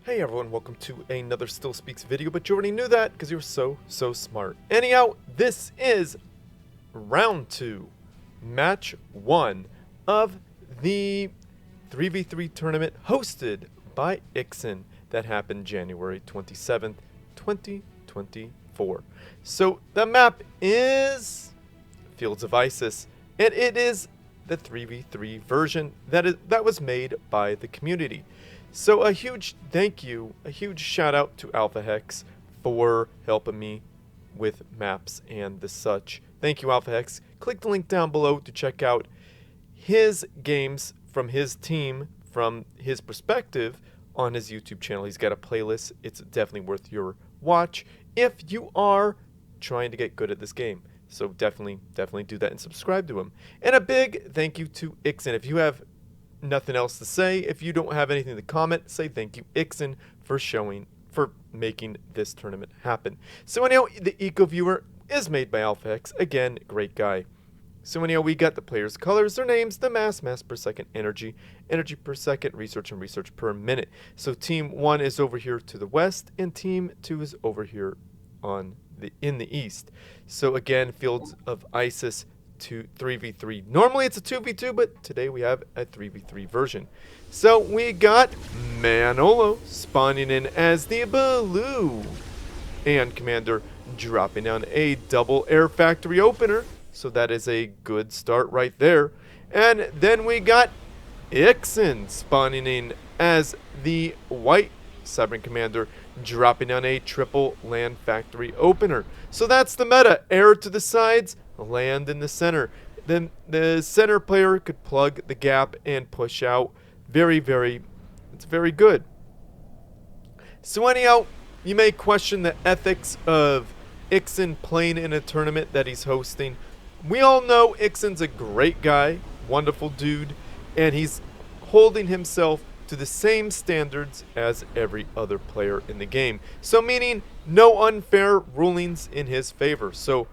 Hey everyone, welcome to another Still Speaks video, but you already knew that because you're so smart. Anyhow, this is round 2, match 1 of the 3v3 tournament hosted by Ixin that happened January 27th, 2024. So the map is Fields of Isis, and it is the 3v3 version that was made by the community. So a huge thank you, a huge shout out to Alpha Hex for helping me with maps and the such. Thank you, Alpha Hex. Click the link down below to check out his games from his team, from his perspective on his YouTube channel. He's got a playlist. It's definitely worth your watch if you are trying to get good at this game. So definitely do that and subscribe to him. And a big thank you to Ixin. If you have nothing else to say, if you don't have anything to comment, say thank you, Ixin, for making this tournament happen. So anyhow, the Eco Viewer is made by Alpha X. Again, great guy. So anyhow, we got the players' colors, their names, the mass per second, energy per second, research, and research per minute. So team 1 is over here to the west, and team 2 is over here in the east. So again, Fields of Isis 3v3. Normally it's a 2v2, but today we have a 3v3 version. So we got Manolo spawning in as the blue and commander, dropping down a double air factory opener. So that is a good start right there. And then we got Ixin spawning in as the white Sovereign Commander, dropping down a triple land factory opener. So that's the meta. Air to the sides, land in the center. Then the center player could plug the gap and push out. It's very good. So anyhow, you may question the ethics of Ixin playing in a tournament that he's hosting. We all know Ixin's a great guy, wonderful dude, and he's holding himself to the same standards as every other player in the game. So meaning no unfair rulings in his favor. So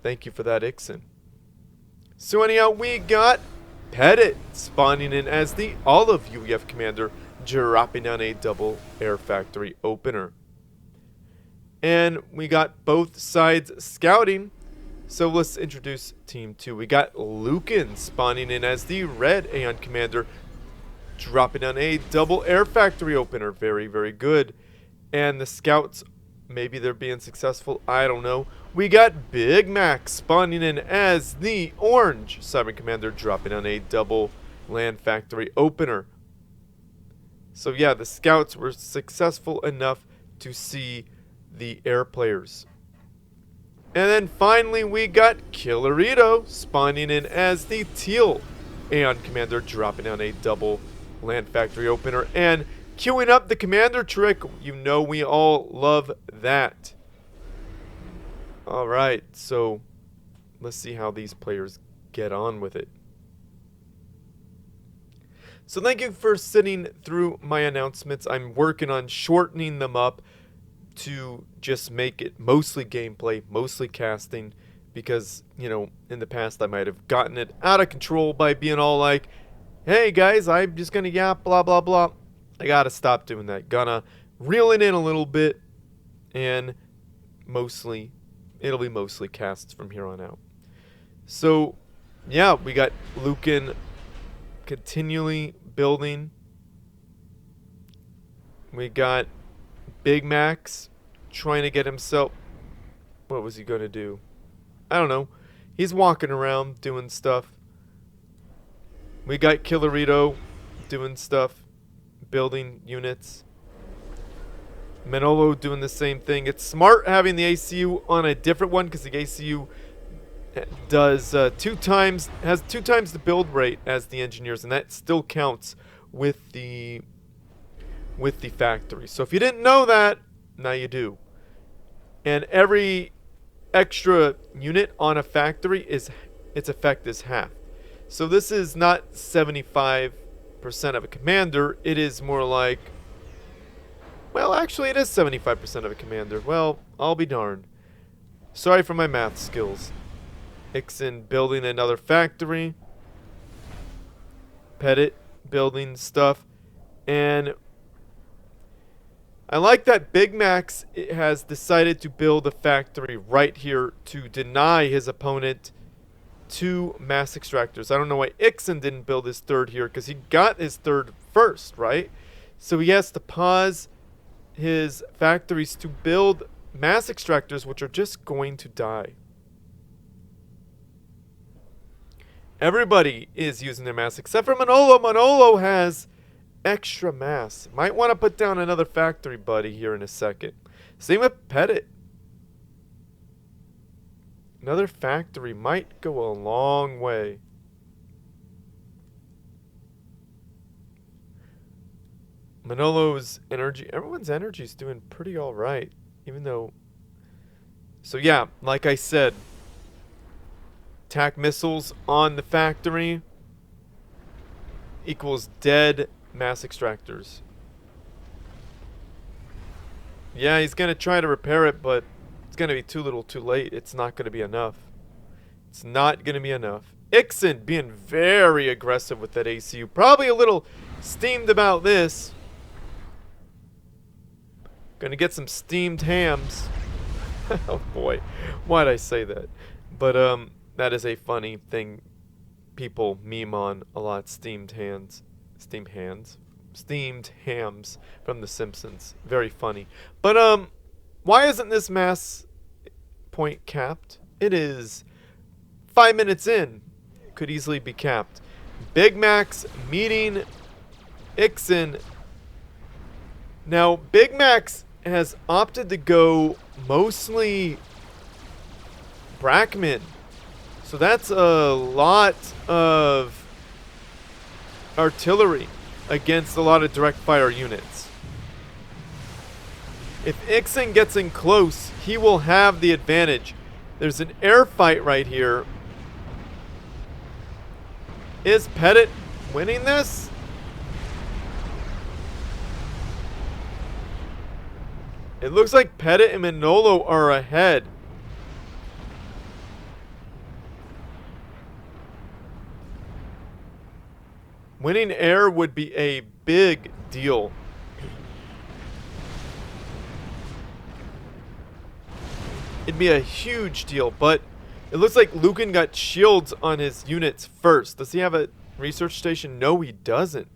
thank you for that, Ixin. So anyhow, we got Petit spawning in as the olive UEF commander, dropping down a double air factory opener. And we got both sides scouting. So let's introduce team 2. We got Luken spawning in as the red Aeon commander, dropping down a double air factory opener. Very good. And the scouts, maybe they're being successful, I don't know. We got Big Mac spawning in as the orange Sovereign Commander, dropping down a double land factory opener. So yeah, the scouts were successful enough to see the air players. And then finally we got Killerito spawning in as the teal Aeon Commander, dropping down a double land factory opener and queuing up the commander trick. You know we all love that. Alright, so let's see how these players get on with it. So thank you for sitting through my announcements. I'm working on shortening them up to just make it mostly gameplay, mostly casting, because, you know, in the past I might have gotten it out of control by being all like, hey guys, I'm just gonna yap, blah blah blah. I gotta stop doing that. Gonna reel it in a little bit, and it'll be mostly casts from here on out. So yeah, we got Luken continually building. We got Big Max trying to get himself, what was he gonna do? I don't know. He's walking around doing stuff. We got Killerito doing stuff, building units. Manolo doing the same thing. It's smart having the ACU on a different one because the ACU does has 2 times the build rate as the engineers, and that still counts with the factory. So if you didn't know that, now you do. And every extra unit on a factory its effect is half. So this is not 75% of a commander. It is more like, well, actually it is 75% of a commander. Well, I'll be darned. Sorry for my math skills. Ixin building another factory. Petit building stuff. And I like that Big Max has decided to build a factory right here to deny his opponent 2 mass extractors. I don't know why Ixin didn't build his third here, because he got his third first, right? So he has to pause his factories to build mass extractors, which are just going to die. Everybody is using their mass except for Manolo. Manolo has extra mass. Might want to put down another factory, buddy, here in a second. Same with Petit. Another factory might go a long way. Manolo's energy, everyone's energy is doing pretty alright. Even though... So yeah, like I said, attack missiles on the factory equals dead mass extractors. Yeah, he's going to try to repair it, but it's going to be too little too late. It's not going to be enough. It's not going to be enough. Ixin being very aggressive with that ACU. Probably a little steamed about this. Gonna get some steamed hams. Oh boy, why'd I say that? But that is a funny thing people meme on a lot. Steamed hams from The Simpsons. Very funny. But why isn't this mass point capped? It is 5 minutes in. It could easily be capped. Big Max meeting Ixin. Now Big Max has opted to go mostly Brackman. So that's a lot of artillery against a lot of direct fire units. If Ixin gets in close, he will have the advantage. There's an air fight right here. Is Petit winning this? It looks like Petit and Manolo are ahead. Winning air would be a big deal. It'd be a huge deal, but it looks like Luken got shields on his units first. Does he have a research station? No, he doesn't.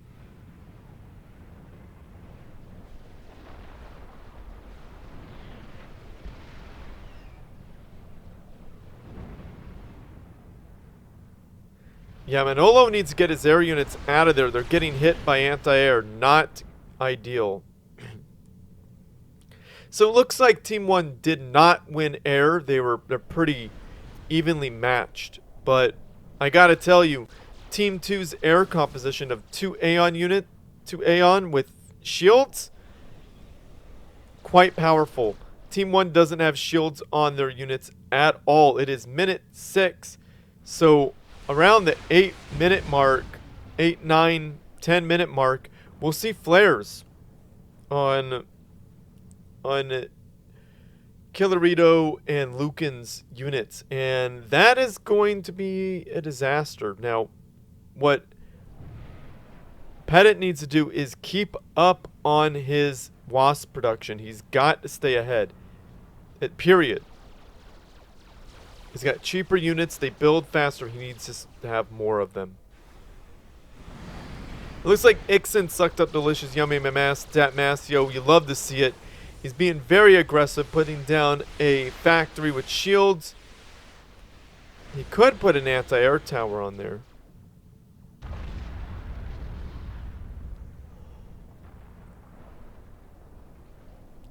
Yeah, Manolo needs to get his air units out of there. They're getting hit by anti-air. Not ideal. So it looks like Team 1 did not win air. They're pretty evenly matched. But I gotta tell you, Team 2's air composition of 2 Aeon with shields, quite powerful. Team 1 doesn't have shields on their units at all. It is minute 6. So around the 8-minute mark, 8, 9, 10-minute mark, we'll see flares on Killerito and Luken's units, and that is going to be a disaster. Now, what Petit needs to do is keep up on his wasp production. He's got to stay ahead. Period. He's got cheaper units. They build faster. He needs just to have more of them. It looks like Ixin sucked up delicious, yummy mass, dat mass. Yo, you love to see it. He's being very aggressive, putting down a factory with shields. He could put an anti-air tower on there.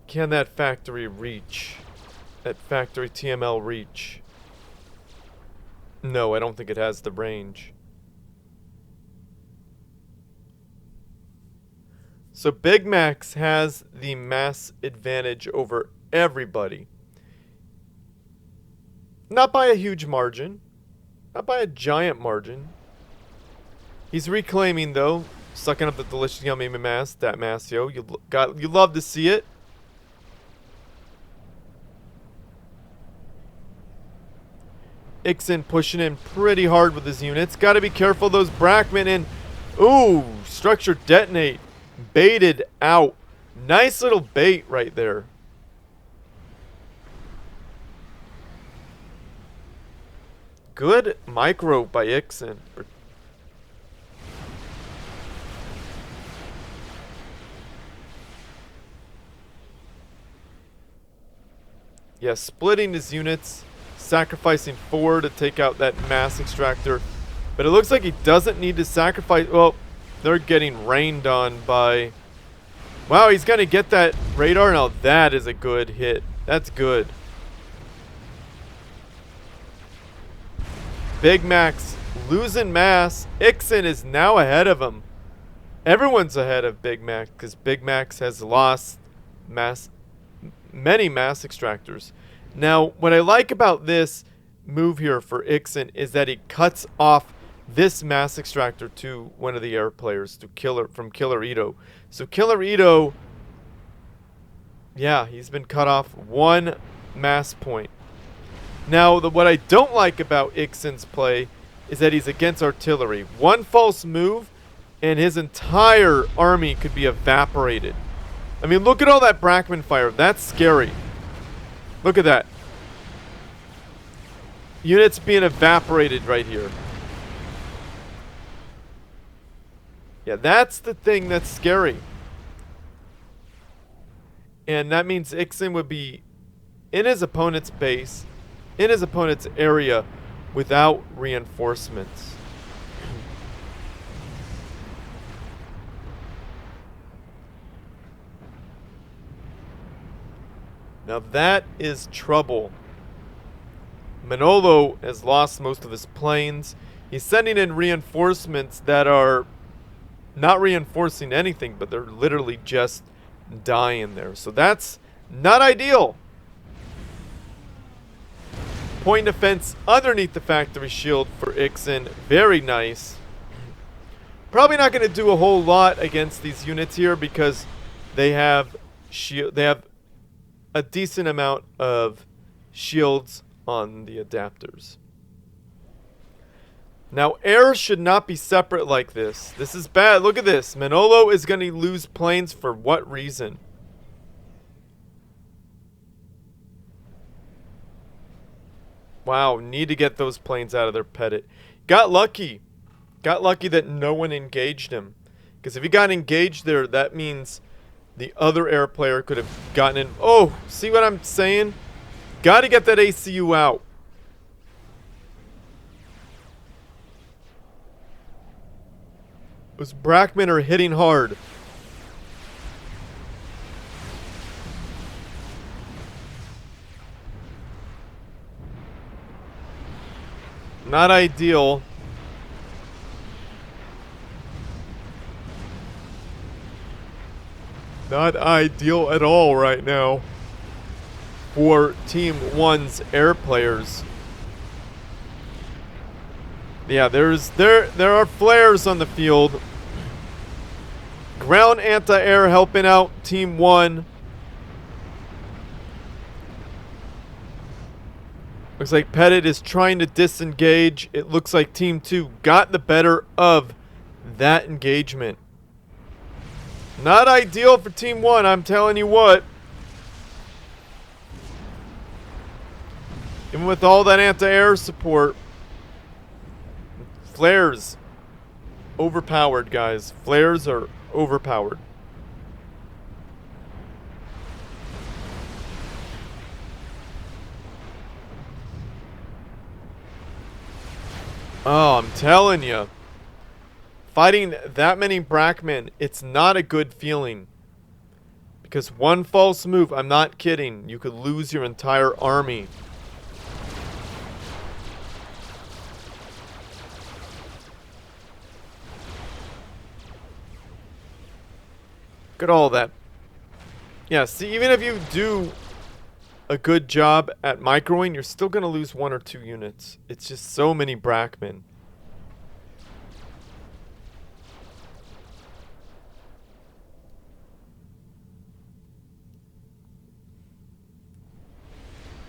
Can that factory reach? That factory TML reach? No, I don't think it has the range. So Big Max has the mass advantage over everybody. Not by a huge margin. Not by a giant margin. He's reclaiming though. Sucking up the delicious yummy mass. That mass, yo. You love to see it. Ixin pushing in pretty hard with his units. Got to be careful those Brackman and... Ooh, structure detonate. Baited out. Nice little bait right there. Good micro by Ixin. Yeah, splitting his units, sacrificing 4 to take out that mass extractor. But it looks like he doesn't need to sacrifice. Well, they're getting rained on by... Wow, he's going to get that radar. Now that is a good hit. That's good. Big Max losing mass. Ixin is now ahead of him. Everyone's ahead of Big Max because Big Max has lost many mass extractors. Now, what I like about this move here for Ixin is that he cuts off this mass extractor to one of the air players, to killerito. So killerito, yeah, he's been cut off 1 mass point. Now, what I don't like about Ixin's play is that he's against artillery. 1 false move, and his entire army could be evaporated. I mean, look at all that Brackman fire. That's scary. Look at that. Units being evaporated right here. Yeah, that's the thing that's scary. And that means Ixin would be in his opponent's base, in his opponent's area, without reinforcements. Now that is trouble. Manolo has lost most of his planes. He's sending in reinforcements that are not reinforcing anything, but they're literally just dying there. So that's not ideal. Point defense underneath the factory shield for Ixin. Very nice. Probably not going to do a whole lot against these units here because they have a decent amount of shields on the adapters. Now, air should not be separate like this. This is bad. Look at this. Manolo is going to lose planes for what reason? Wow, need to get those planes out of their Petit. Got lucky. Got lucky that no one engaged him. Because if he got engaged there, that means the other air player could have gotten in. Oh, see what I'm saying? Got to get that ACU out. Those Brackman are hitting hard. Not ideal. Not ideal at all right now for Team 1's air players. Yeah, there are flares on the field. Ground anti-air helping out Team 1. Looks like Petit is trying to disengage. It looks like Team 2 got the better of that engagement. Not ideal for Team 1, I'm telling you what. Even with all that anti-air support. Flares. Overpowered, guys. Flares are overpowered. Oh, I'm telling you. Fighting that many Brackmen, it's not a good feeling. Because one false move, I'm not kidding, you could lose your entire army. Look at all that. Yeah, see, even if you do a good job at microing, you're still going to lose 1 or 2 units. It's just so many Brackmen.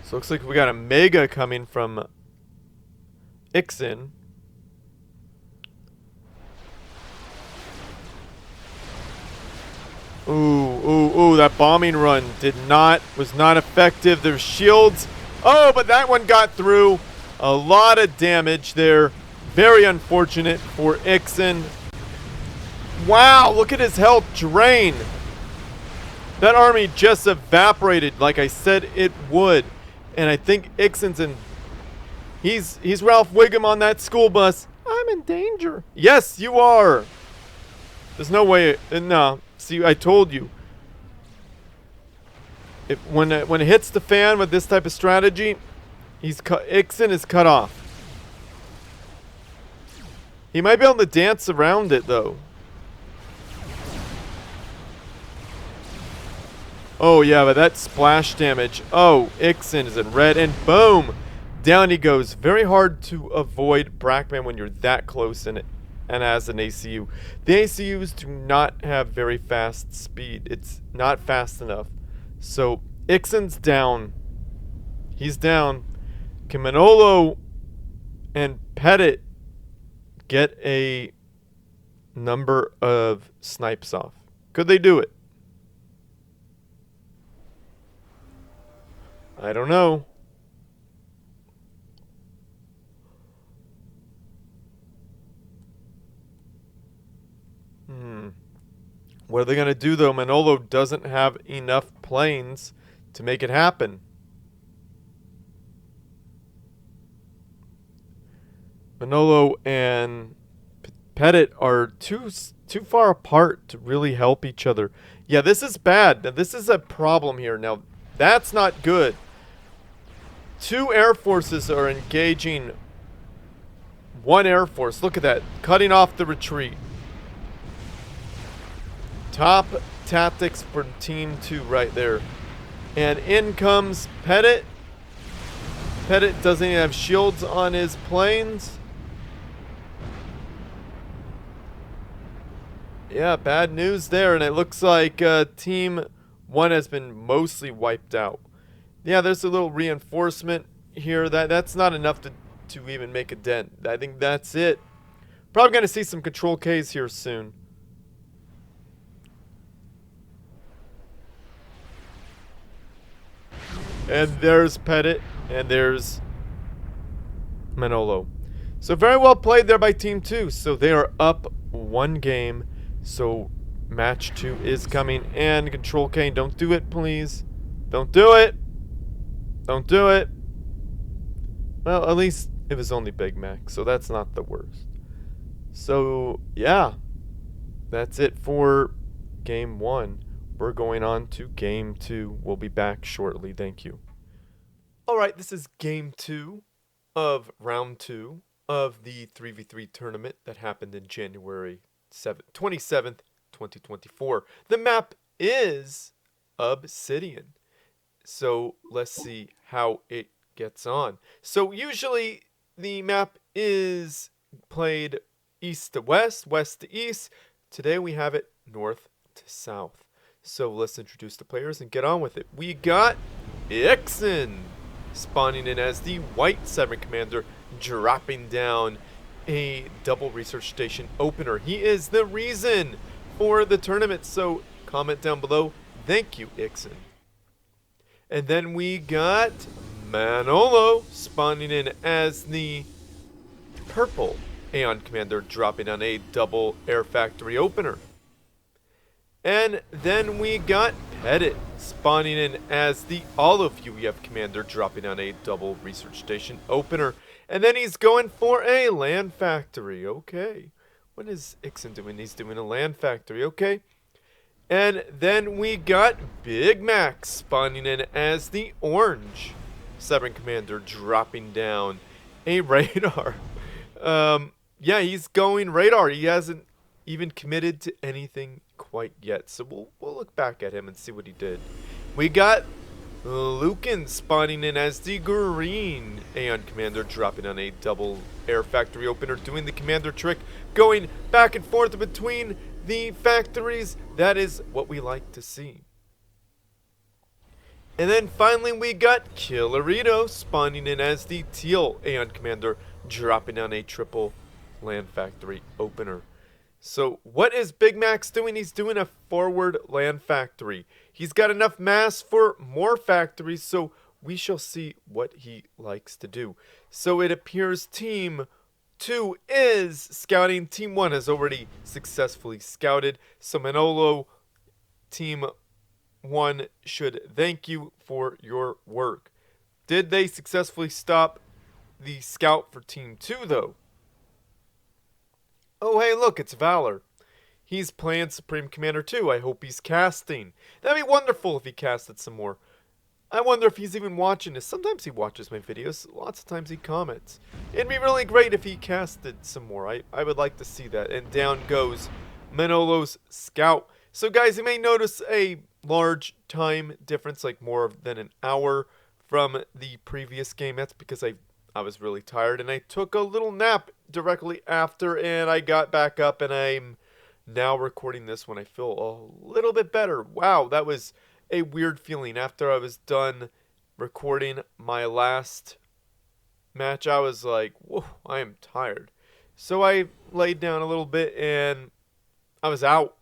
So looks like we got a Mega coming from Ixin. Ooh, ooh, that bombing run was not effective. There's shields. Oh, but that one got through. A lot of damage there. Very unfortunate for Ixin. Wow, look at his health drain. That army just evaporated like I said it would. And I think Ixin's in... He's Ralph Wiggum on that school bus. I'm in danger. Yes, you are. There's no way... No. See, I told you. When it hits the fan with this type of strategy, Ixin is cut off. He might be able to dance around it, though. Oh, yeah, but that splash damage. Oh, Ixin is in red, and boom! Down he goes. Very hard to avoid Brackman when you're that close in it, and as an ACU. The ACUs do not have very fast speed. It's not fast enough. So, Ixin's down. He's down. Can Manolo and Petit get a number of snipes off? Could they do it? I don't know. What are they going to do, though? Manolo doesn't have enough planes to make it happen. Manolo and Petit are too far apart to really help each other. Yeah, this is bad. Now, this is a problem here. Now, that's not good. Two air forces are engaging one air force. Look at that. Cutting off the retreat. Top tactics for Team 2 right there. And in comes Petit. Petit doesn't even have shields on his planes. Yeah, bad news there. And it looks like Team 1 has been mostly wiped out. Yeah, there's a little reinforcement here. That's not enough to even make a dent. I think that's it. Probably going to see some Control Ks here soon. And there's Petit, and there's Manolo. So very well played there by Team 2. So they are up one game. So match 2 is coming. And Control K, don't do it, please. Don't do it. Don't do it. Well, at least it was only Big Mac, so that's not the worst. So, yeah. That's it for Game 1. We're going on to Game 2. We'll be back shortly. Thank you. Alright, this is Game 2 of Round 2 of the 3v3 tournament that happened in January 27th, 2024. The map is Obsidian. So, let's see how it gets on. So, usually the map is played east to west, west to east. Today we have it north to south. So let's introduce the players and get on with it. We got Ixin spawning in as the white 7 commander, dropping down a double research station opener. He is the reason for the tournament, so comment down below. Thank you, Ixin. And then we got Manolo spawning in as the purple Aeon commander, dropping on a double air factory opener. And then we got Petit spawning in as the olive UEF commander, dropping on a double research station opener. And then he's going for a land factory. Okay. What is Ixin doing? He's doing a land factory. Okay. And then we got Big Mac spawning in as the orange 7 commander, dropping down a radar. Yeah, he's going radar. He hasn't even committed to anything quite yet. So we'll look back at him and see what he did. We got Luken spawning in as the green Aeon commander, dropping on a double air factory opener, doing the commander trick, going back and forth between the factories. That is what we like to see. And then finally we got Killerito spawning in as the teal Aeon commander, dropping on a triple land factory opener. So what is Big Max doing? He's doing a forward land factory. He's got enough mass for more factories, so we shall see what he likes to do. So it appears Team 2 is scouting. Team 1 has already successfully scouted. So Manolo, Team 1 should thank you for your work. Did they successfully stop the scout for Team 2, though? Oh, hey, look, it's Valor. He's playing Supreme Commander 2. I hope he's casting. That'd be wonderful if he casted some more. I wonder if he's even watching this. Sometimes he watches my videos. Lots of times he comments. It'd be really great if he casted some more. I would like to see that. And down goes Manolo's scout. So, guys, you may notice a large time difference, like more than an hour from the previous game. That's because I was really tired, and I took a little nap directly after, and I got back up, and I'm now recording this when I feel a little bit better. Wow, that was a weird feeling. After I was done recording my last match, I was like, whoa, I am tired. So I laid down a little bit, and I was out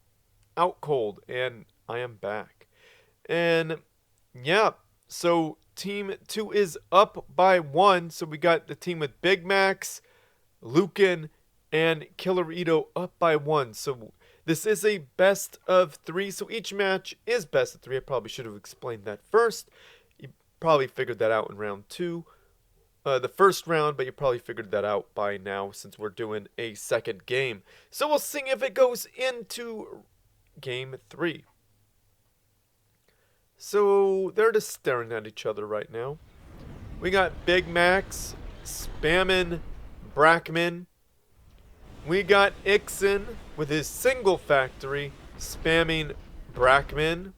cold, and I am back. And yeah, so Team 2 is up by 1. So we got the team with Big Max, Luken, and Killerito up by 1. So this is a best of 3. So each match is best of 3. I probably should have explained that first. You probably figured that out in round 2. The first round, but you probably figured that out by now since we're doing a second game. So we'll see if it goes into game 3. So they're just staring at each other right now. We got Big Max spamming Brackman. We got Ixin with his single factory spamming Brackman.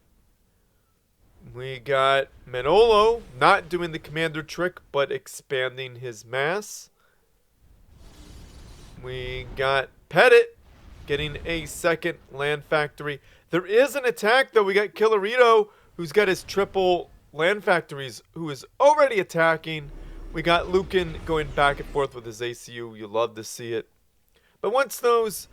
We got Manolo not doing the commander trick but expanding his mass. We got Petit getting a second land factory. There is an attack though. We got Killerito, who's got his triple land factories, who is already attacking. We got Luken going back and forth with his ACU. You love to see it. But once those,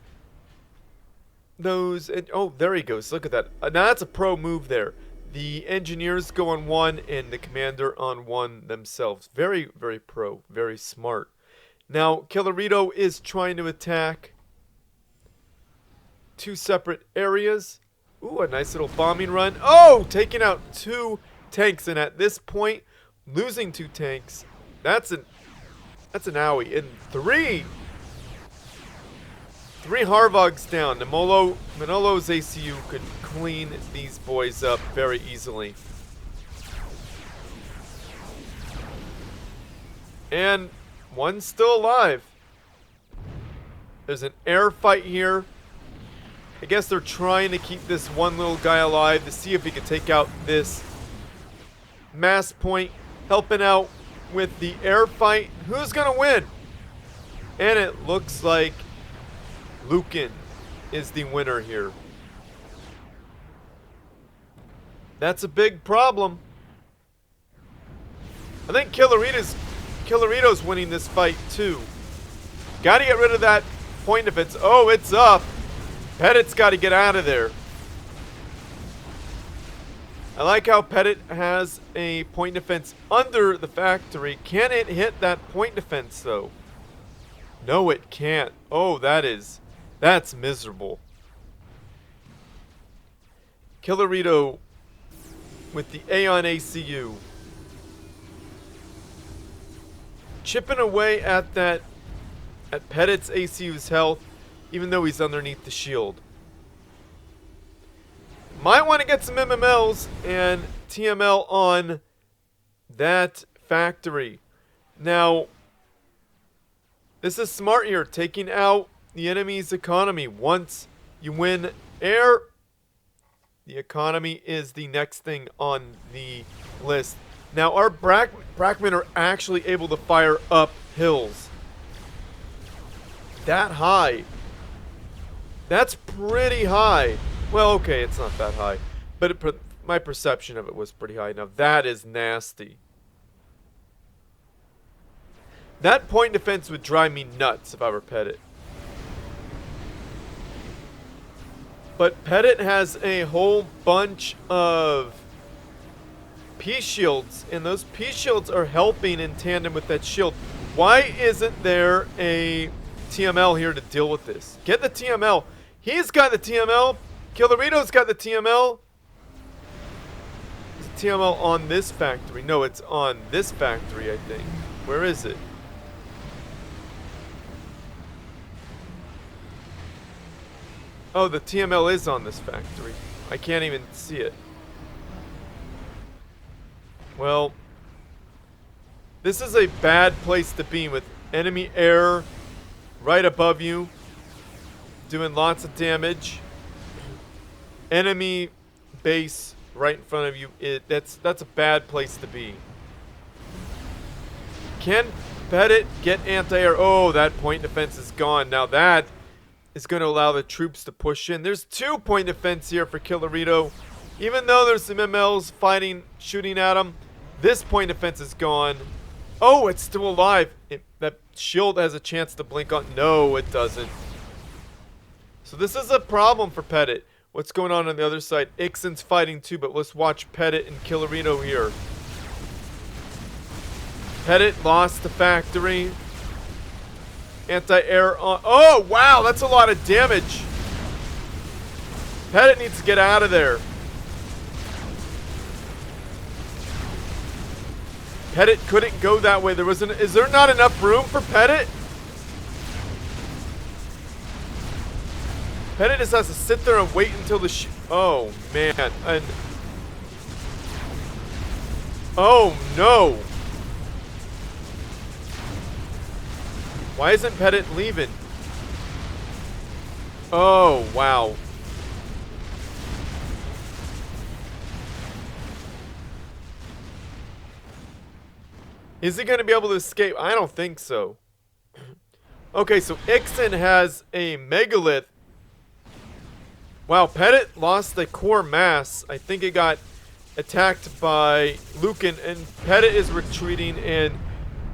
and oh, there he goes. Look at that. Now that's a pro move there. The engineers go on 1 and the commander on 1 themselves. Very, very pro. Very smart. Now, Killerito is trying to attack 2 separate areas. Ooh, a nice little bombing run. Oh, taking out 2 tanks, and at this point, losing 2 tanks. That's an owie. And 3 Harvogs down. Manolo's ACU could clean these boys up very easily. And 1's still alive. There's an air fight here. I guess they're trying to keep this one little guy alive to see if he can take out this mass point, helping out with the air fight. Who's gonna win? And it looks like Luken is the winner here. That's a big problem. I think Killerito's winning this fight too. Gotta get rid of that point defense. Oh, it's up. Petit's got to get out of there. I like how Petit has a point defense under the factory. Can it hit that point defense, though? No, it can't. Oh, that's miserable. Killerito with the Aeon ACU. Chipping away at Petit's ACU's health, even though he's underneath the shield. Might want to get some MMLs and TML on that factory. Now, this is smart here, taking out the enemy's economy. Once you win air, the economy is the next thing on the list. Now, our Brackmen are actually able to fire up hills that high. That's pretty high. Well, okay, it's not that high. But my perception of it was pretty high. Now, that is nasty. That point defense would drive me nuts if I were Petit. But Petit has a whole bunch of P shields, and those P shields are helping in tandem with that shield. Why isn't there a TML here to deal with this? Get the TML. He's got the TML. Killerito's got the TML. Is the TML on this factory? No, it's on this factory, I think. Where is it? Oh, the TML is on this factory. I can't even see it. Well, this is a bad place to be with enemy air right above you, doing lots of damage. Enemy base right in front of you. That's a bad place to be. Can Petit get anti-air? Oh, that point defense is gone. Now that is going to allow the troops to push in. There's 2 point defense here for Killerito. Even though there's some MLs fighting, shooting at him, this point defense is gone. Oh, it's still alive. That shield has a chance to blink on. No, it doesn't. So this is a problem for Petit. What's going on the other side? Ixin's fighting too, but let's watch Petit and Killerito here. Petit lost the factory. Anti-air on. Oh, wow, that's a lot of damage. Petit needs to get out of there. Petit couldn't go that way. Is there not enough room for Petit? Petit just has to sit there and wait until the oh, man. And oh, no. Why isn't Petit leaving? Oh, wow. Is he going to be able to escape? I don't think so. Okay, so Ixin has a megalith. Wow, Petit lost the core mass. I think it got attacked by Luken, and Petit is retreating and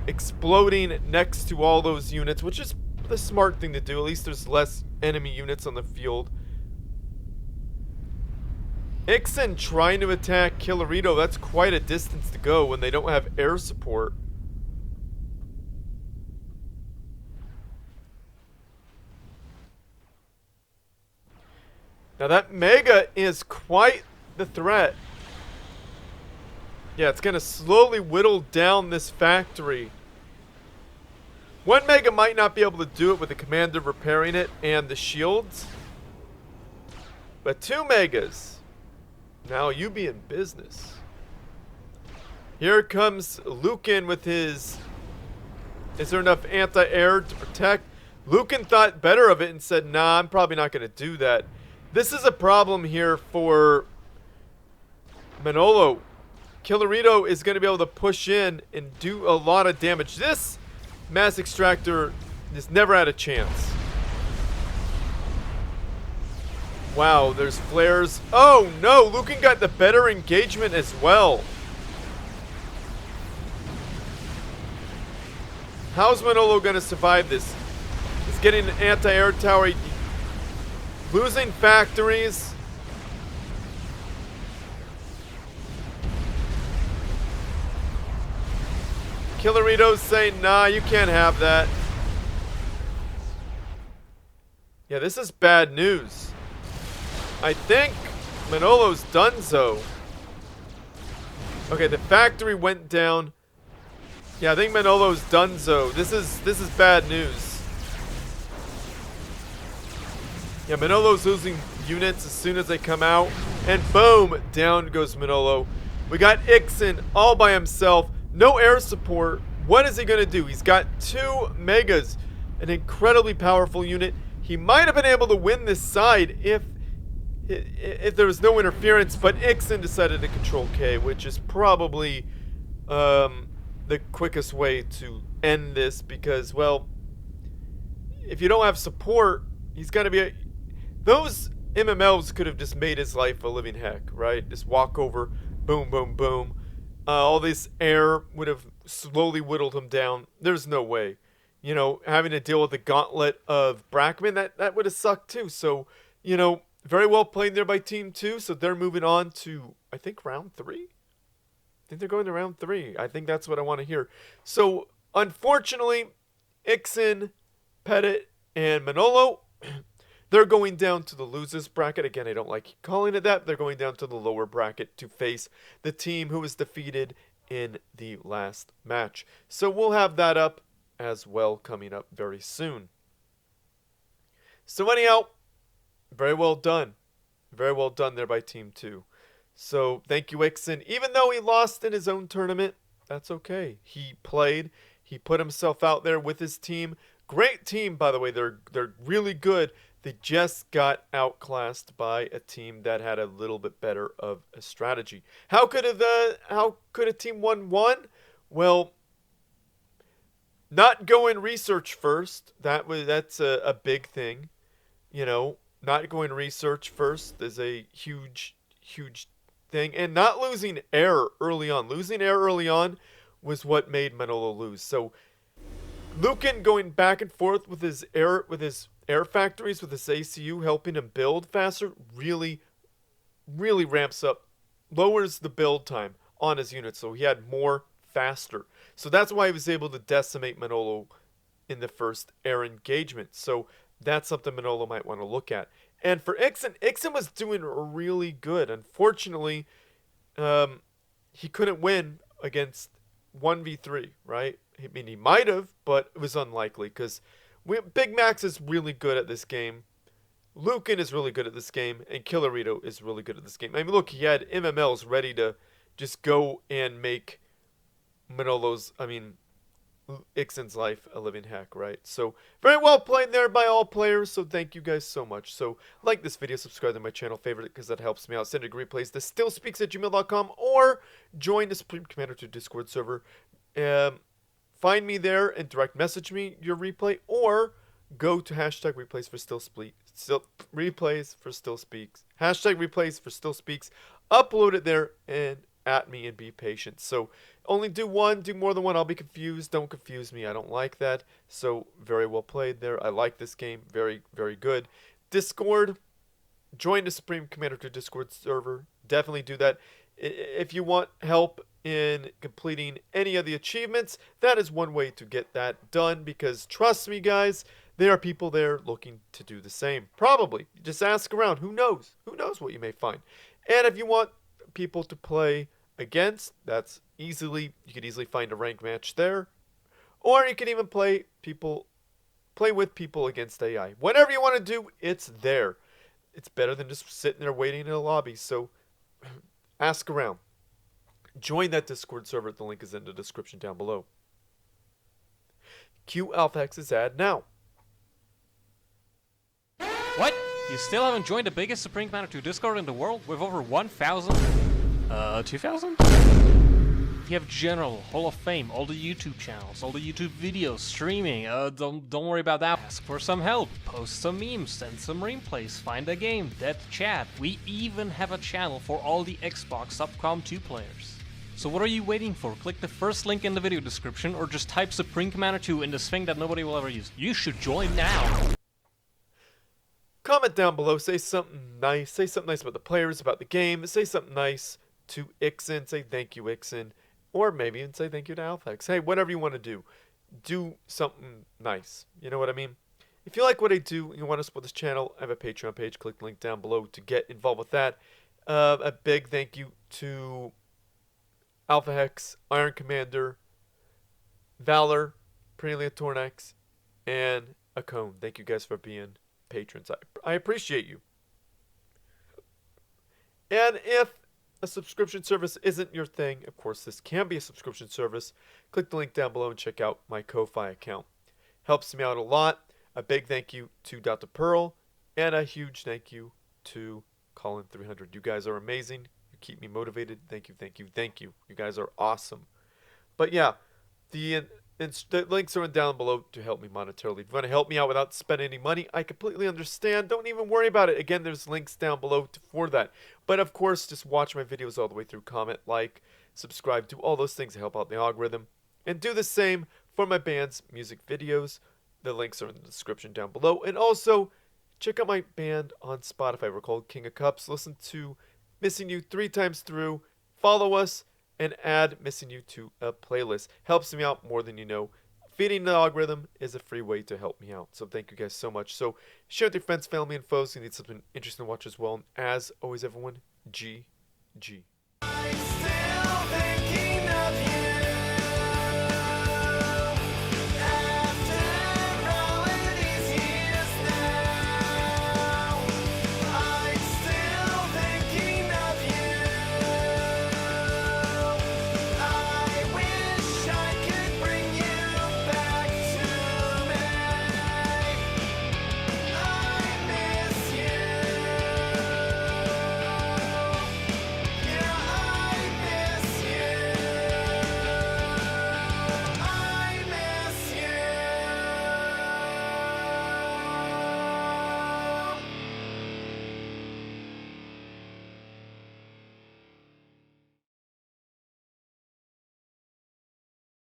exploding next to all those units, which is the smart thing to do. At least there's less enemy units on the field. Ixin trying to attack Killerito. That's quite a distance to go when they don't have air support. Now that Mega is quite the threat. Yeah, it's going to slowly whittle down this factory. One Mega might not be able to do it with the commander repairing it and the shields. But 2 Megas. Now you be in business. Here comes Luken with his... Is there enough anti-air to protect? Luken thought better of it and said, nah, I'm probably not going to do that. This is a problem here for Manolo. Killerito is going to be able to push in and do a lot of damage. This mass extractor has never had a chance. Wow, there's flares. Oh no, Luken got the better engagement as well. How's Manolo going to survive this? He's getting an anti-air tower. Losing factories. Killerito's saying, nah, you can't have that. Yeah, this is bad news. I think Manolo's donezo. Okay, the factory went down. Yeah, I think Manolo's donezo. This is bad news. Yeah, Manolo's losing units as soon as they come out. And boom, down goes Manolo. We got Ixin all by himself. No air support. What is he going to do? He's got 2 Megas. An incredibly powerful unit. He might have been able to win this side if there was no interference. But Ixin decided to control K, which is probably the quickest way to end this. Because, well, if you don't have support, he's going to be... Those MMLs could have just made his life a living heck, right? Just walk over, boom, boom, boom. All this air would have slowly whittled him down. There's no way. You know, having to deal with the gauntlet of Brackman, that would have sucked too. So, you know, very well played there by Team 2. So they're moving on to, I think, round 3? I think they're going to round 3. I think that's what I want to hear. So, unfortunately, Ixin, Petit, and Manolo, they're going down to the losers bracket. Again, I don't like calling it that. They're going down to the lower bracket to face the team who was defeated in the last match. So we'll have that up as well coming up very soon. So anyhow, very well done. Very well done there by Team 2. So thank you, Ixin. Even though he lost in his own tournament, that's okay. He played. He put himself out there with his team. Great team, by the way. They're really good. They just got outclassed by a team that had a little bit better of a strategy. How could a team won? Well, not going research first. That's a big thing. You know, not going research first is a huge thing, and not losing air early on. Losing air early on was what made Manolo lose. So Luken going back and forth with his air factories, with his ACU helping him build faster, really ramps up, lowers the build time on his units, so he had more faster. So that's why he was able to decimate Manolo in the first air engagement. So that's something Manolo might want to look at. And for Ixin was doing really good. Unfortunately, he couldn't win against 1v3, right? I mean, he might have, but it was unlikely because Big Max is really good at this game. Luken is really good at this game, and Killerito is really good at this game. I mean, look, he had MMLs ready to just go and make Ixin's life a living heck, right? So, very well played there by all players, so thank you guys so much. So, like this video, subscribe to my channel, favorite it because that helps me out. Send a replays to stillspeaks@gmail.com or join the Supreme Commander 2 Discord server. Find me there and direct message me your replay, or go to hashtag replays for replays for still speaks. Hashtag replays for still speaks. Upload it there and at me and be patient. So only do one, do more than one. I'll be confused. Don't confuse me. I don't like that. So very well played there. I like this game. Very, very good. Discord. Join the Supreme Commander 2 Discord server. Definitely do that. If you want help in completing any of the achievements, that is one way to get that done, because trust me guys, there are people there looking to do the same. Probably. Just ask around. Who knows? Who knows what you may find. And if you want people to play against, you could easily find a ranked match there. Or you can even play with people against AI. Whatever you want to do, it's there. It's better than just sitting there waiting in a lobby. So ask around. Join that Discord server. The link is in the description down below. Cue AlphaX's ad now. What? You still haven't joined the biggest Supreme Commander 2 Discord in the world with over 1,000? 2,000? You have General, Hall of Fame, all the YouTube channels, all the YouTube videos, streaming. Don't worry about that. Ask for some help, post some memes, send some replays, find a game, dead chat. We even have a channel for all the Xbox Subcom 2 players. So what are you waiting for? Click the first link in the video description, or just type Supreme Commander 2 in this thing that nobody will ever use. You should join now. Comment down below, say something nice. Say something nice about the players, about the game. Say something nice to Ixin. Say thank you, Ixin. Or maybe even say thank you to AlphaX. Hey, whatever you want to do. Do something nice. You know what I mean? If you like what I do and you want to support this channel, I have a Patreon page. Click the link down below to get involved with that. A big thank you to AlphaX, Iron Commander, Valor, Prelia Tornax, and Akone. Thank you guys for being patrons. I appreciate you. And if a subscription service isn't your thing, of course this can be a subscription service, click the link down below and check out my Ko-Fi account. Helps me out a lot. A big thank you to Dr. Pearl, and a huge thank you to Colin300. You guys are amazing. You keep me motivated. Thank you, thank you, thank you. You guys are awesome. But yeah, the links are down below to help me monetarily. If you want to help me out without spending any money, I completely understand. Don't even worry about it. Again, there's links down below for that. But of course, just watch my videos all the way through. Comment, like, subscribe. Do all those things to help out the algorithm. And do the same for my band's music videos. The links are in the description down below. And also, Check out my band on Spotify. We're called King of Cups. Listen to Missing You 3 times through. Follow us and add Missing You to a playlist. Helps me out more than you know. Feeding the algorithm is a free way to help me out. So thank you guys so much. So share with your friends, family, and foes who need something interesting to watch as well. And as always, everyone, GG. I still think